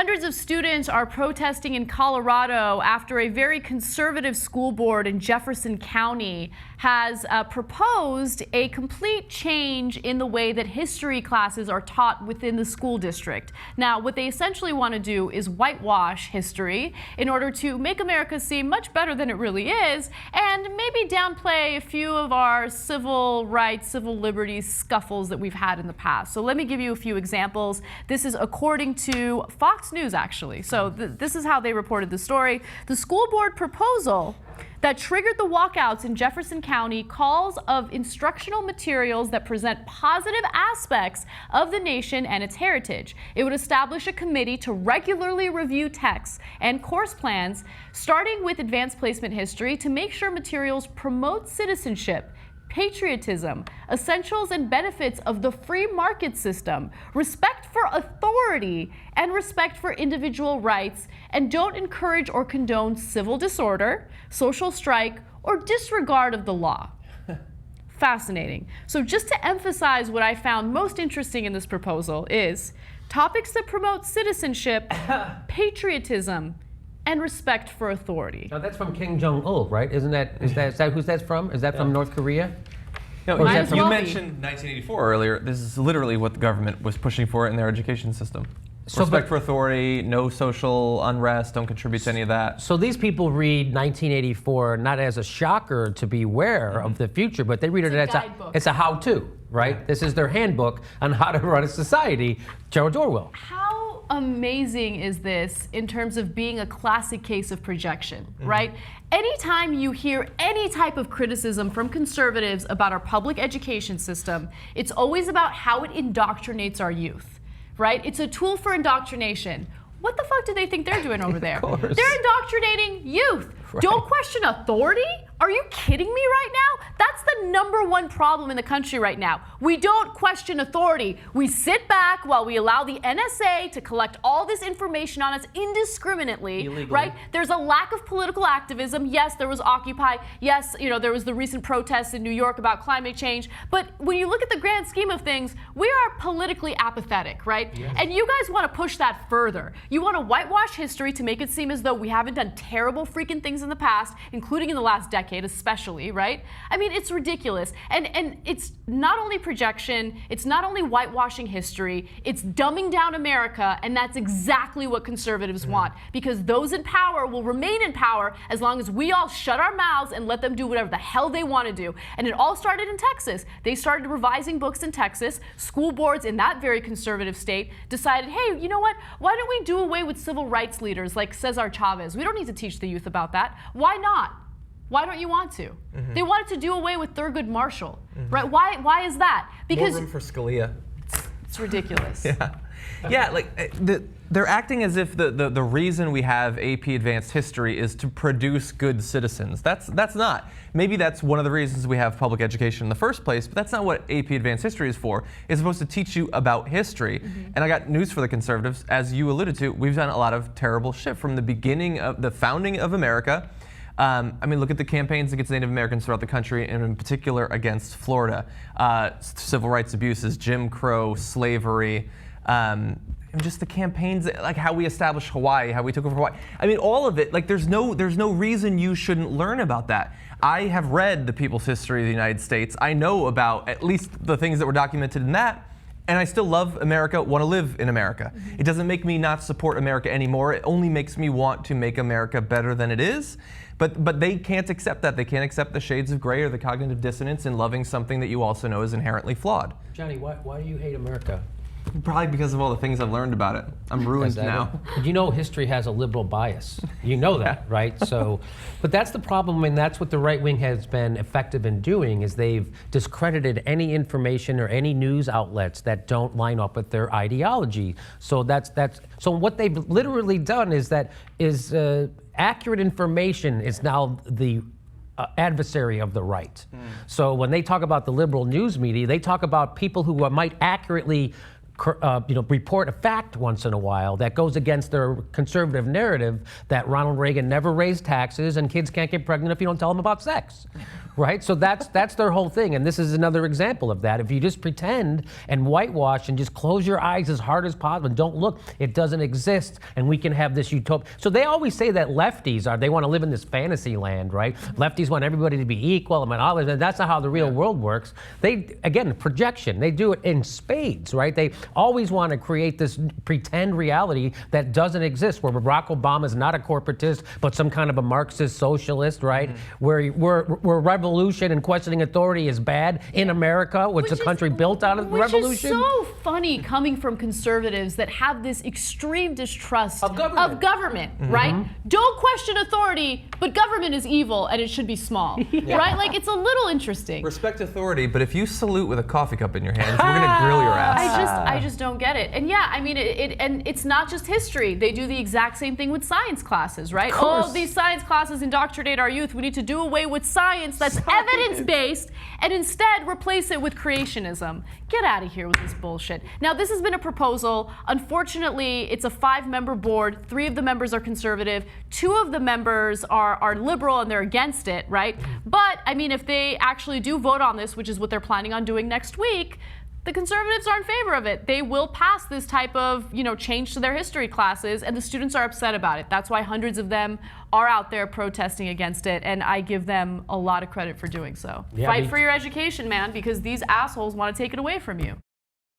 Hundreds of students are protesting in Colorado after a very conservative school board in Jefferson County has proposed a complete change in the way that history classes are taught within the school district. Now, what they essentially want to do is whitewash history in order to make America seem much better than it really is, and maybe downplay a few of our civil rights, civil liberties scuffles that we've had in the past. So let me give you a few examples. This is according to Fox News, actually. So this is how they reported the story. The school board proposal that triggered the walkouts in Jefferson County calls of instructional materials that present positive aspects of the nation and its heritage. It would establish a committee to regularly review texts and course plans, starting with advanced placement history, to make sure materials promote citizenship, patriotism, essentials and benefits of the free market system, respect for authority, and respect for individual rights, and don't encourage or condone civil disorder, social strike, or disregard of the law. Fascinating. So just to emphasize what I found most interesting in this proposal is topics that promote citizenship, patriotism, and respect for authority. Now that's from Kim Jong-il, right? Is that who that's from? Is that from North Korea? No, you mentioned 1984 earlier. This is literally what the government was pushing for in their education system. So, respect for authority, no social unrest, don't contribute to any of that. So these people read 1984 not as a shocker to beware of the future, but they read it as it's a how-to, right? Yeah. This is their handbook on how to run a society. George Orwell. How amazing is this in terms of being a classic case of projection, right? Anytime you hear any type of criticism from conservatives about our public education system, it's always about how it indoctrinates our youth, right? It's a tool for indoctrination. What the fuck do they think they're doing over there? They're indoctrinating youth. Right. Don't question authority? Are you kidding me right now? That's the #1 problem in the country right now. We don't question authority. We sit back while we allow the NSA to collect all this information on us indiscriminately, illegally. Right? There's a lack of political activism. Yes, there was Occupy. Yes, there was the recent protests in New York about climate change. But when you look at the grand scheme of things, we are politically apathetic, right? Yes. And you guys want to push that further. You want to whitewash history to make it seem as though we haven't done terrible freaking things in the past, including in the last decade especially, right? I mean, it's ridiculous. And it's not only projection, it's not only whitewashing history, it's dumbing down America, and that's exactly what conservatives want, because those in power will remain in power as long as we all shut our mouths and let them do whatever the hell they want to do. And it all started in Texas. They started revising books in Texas. School boards in that very conservative state decided, hey, you know what? Why don't we do away with civil rights leaders like Cesar Chavez? We don't need to teach the youth about that. Why not? Why don't you want to? They wanted to do away with Thurgood Marshall, right? Why is that? Because more room for Scalia. It's ridiculous. Yeah, like they're acting as if the reason we have AP Advanced History is to produce good citizens. That's not. Maybe that's one of the reasons we have public education in the first place, but that's not what AP Advanced History is for. It's supposed to teach you about history. And I got news for the conservatives. As you alluded to, we've done a lot of terrible shit from the beginning of the founding of America. I mean, look at the campaigns against Native Americans throughout the country, and in particular against Florida. Civil rights abuses, Jim Crow, slavery, and just the campaigns, like how we established Hawaii, how we took over Hawaii. I mean, all of it, like there's no reason you shouldn't learn about that. I have read the people's history of the United States. I know about at least the things that were documented in that. And I still love America, want to live in America. It doesn't make me not support America anymore. It only makes me want to make America better than it is. But they can't accept that. They can't accept the shades of gray or the cognitive dissonance in loving something that you also know is inherently flawed. Johnny, why do you hate America? Probably because of all the things I've learned about it. I'm ruined now. You know history has a liberal bias. You know that, right? So, but that's the problem, and that's what the right wing has been effective in doing, is they've discredited any information or any news outlets that don't line up with their ideology. So so what they've literally done is accurate information is now the adversary of the right. So when they talk about the liberal news media, they talk about people who might accurately report a fact once in a while that goes against their conservative narrative that Ronald Reagan never raised taxes and kids can't get pregnant if you don't tell them about sex, right? So that's their whole thing, and this is another example of that. If you just pretend and whitewash and just close your eyes as hard as possible and don't look, it doesn't exist, and we can have this utopia. So they always say that lefties they want to live in this fantasy land, right? Lefties want everybody to be equal, and that's not how the real world works. Again, projection. They do it in spades, right? They always want to create this pretend reality that doesn't exist, where Barack Obama is not a corporatist, but some kind of a Marxist socialist, right? Where revolution and questioning authority is bad in America, which is a country built out of revolution. Which is so funny coming from conservatives that have this extreme distrust of government, right? Don't question authority, but government is evil and it should be small, right? Like, it's a little interesting. Respect authority, but if you salute with a coffee cup in your hands, we're gonna grill your ass. I just don't get it. And yeah, I mean, and it's not just history. They do the exact same thing with science classes, right? Oh, these science classes indoctrinate our youth. We need to do away with science that's evidence-based and instead replace it with creationism. Get out of here with this bullshit. Now, this has been a proposal. Unfortunately, it's a 5-member board. 3 of the members are conservative. 2 of the members are liberal and they're against it, right? But, I mean, if they actually do vote on this, which is what they're planning on doing next week, the conservatives are in favor of it. They will pass this type of, change to their history classes, and the students are upset about it. That's why hundreds of them are out there protesting against it, and I give them a lot of credit for doing so. Yeah, Fight for your education, man, because these assholes want to take it away from you.